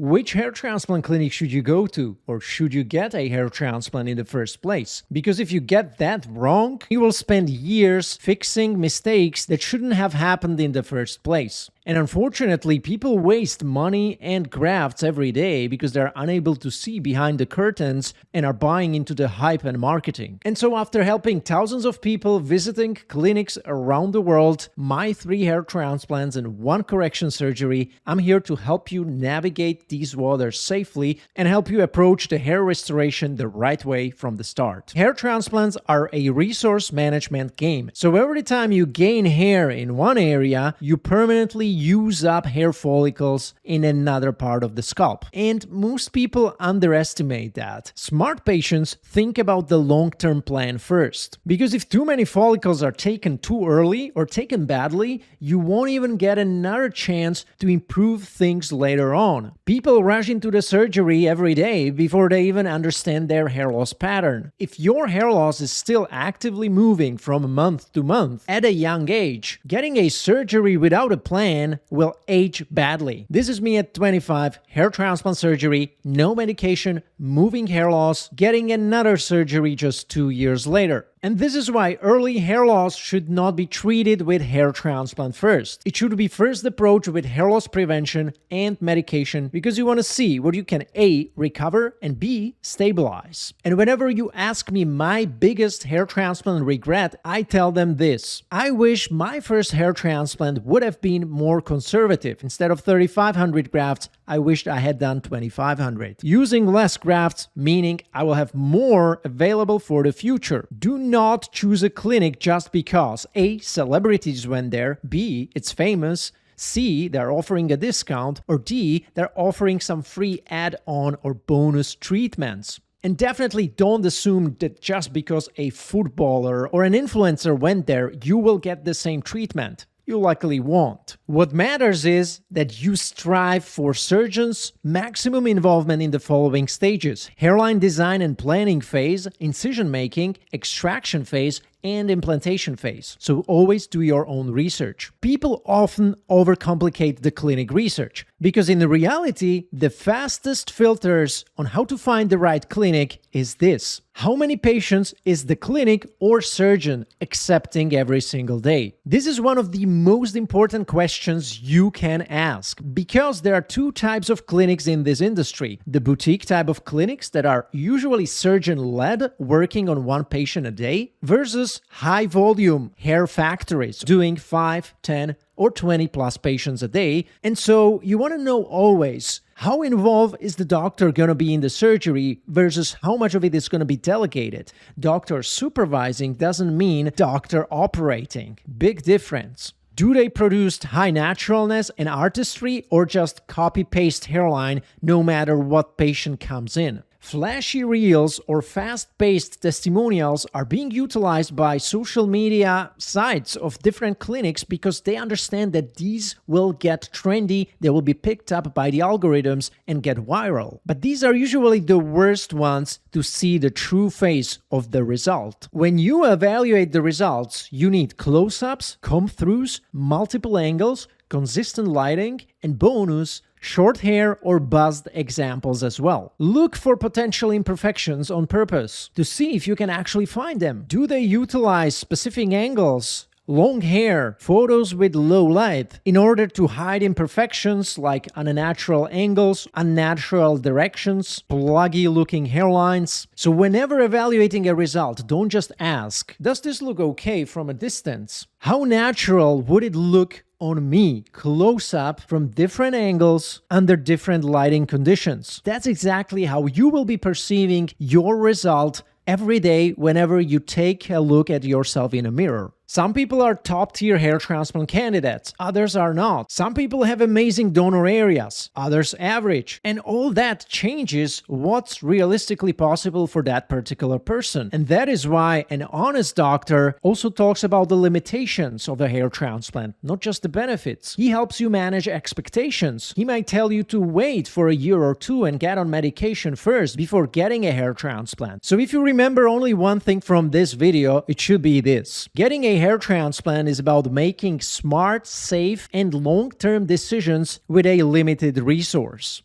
Which hair transplant clinic should you go to? Or should you get a hair transplant in the first place? Because if you get that wrong, you will spend years fixing mistakes that shouldn't have happened in the first place. And unfortunately, people waste money and grafts every day because they're unable to see behind the curtains and are buying into the hype and marketing. And so after helping thousands of people visiting clinics around the world, my 3 hair transplants and 1 correction surgery, I'm here to help you navigate these waters safely and help you approach the hair restoration the right way from the start. Hair transplants are a resource management game. So every time you gain hair in one area, you permanently use up hair follicles in another part of the scalp. And most people underestimate that. Smart patients think about the long-term plan first. Because if too many follicles are taken too early or taken badly, you won't even get another chance to improve things later on. People rush into the surgery every day before they even understand their hair loss pattern. If your hair loss is still actively moving from month to month at a young age, getting a surgery without a plan will age badly. This is me at 25, hair transplant surgery, no medication, moving hair loss, getting another surgery just 2 years later. And this is why early hair loss should not be treated with hair transplant first. It should be first approached with hair loss prevention and medication because you want to see what you can A, recover, and B, stabilize. And whenever you ask me my biggest hair transplant regret, I tell them this. I wish my first hair transplant would have been more conservative. Instead of 3,500 grafts, I wished I had done 2,500. Using less grafts, meaning I will have more available for the future. Do not choose a clinic just because A, celebrities went there, B, it's famous, C, they're offering a discount, or D, they're offering some free add-on or bonus treatments. And definitely don't assume that just because a footballer or an influencer went there, you will get the same treatment. You likely won't. What matters is that you strive for surgeons' maximum involvement in the following stages: hairline design and planning phase, incision making, extraction phase, and implantation phase. So always do your own research. People often overcomplicate the clinic research because in reality, the fastest filters on how to find the right clinic is this: how many patients is the clinic or surgeon accepting every single day? This is one of the most important questions you can ask because there are 2 types of clinics in this industry. The boutique type of clinics that are usually surgeon-led, working on 1 patient a day, versus high-volume hair factories doing 5, 10, or 20 plus patients a day. And so you want to know always how involved is the doctor going to be in the surgery versus how much of it is going to be delegated. Doctor supervising doesn't mean doctor operating. Big difference. Do they produce high naturalness and artistry or just copy-paste hairline no matter what patient comes in? Flashy reels or fast-paced testimonials are being utilized by social media sites of different clinics because they understand that these will get trendy, they will be picked up by the algorithms and get viral. But these are usually the worst ones to see the true face of the result. When you evaluate the results, you need close-ups, come-throughs, multiple angles, consistent lighting, and bonus, short hair or buzzed examples as well. Look for potential imperfections on purpose to see if you can actually find them. Do they utilize specific angles, long hair, photos with low light in order to hide imperfections like unnatural angles, unnatural directions, pluggy looking hairlines? So whenever evaluating a result, don't just ask, does this look okay from a distance? How natural would it look on me, close up from different angles under different lighting conditions? That's exactly how you will be perceiving your result every day whenever you take a look at yourself in a mirror. Some people are top-tier hair transplant candidates, others are not. Some people have amazing donor areas, others average. And all that changes what's realistically possible for that particular person. And that is why an honest doctor also talks about the limitations of a hair transplant, not just the benefits. He helps you manage expectations. He might tell you to wait for a year or 2 and get on medication first before getting a hair transplant. So if you remember only one thing from this video, it should be this: getting a hair transplant is about making smart, safe, and long-term decisions with a limited resource.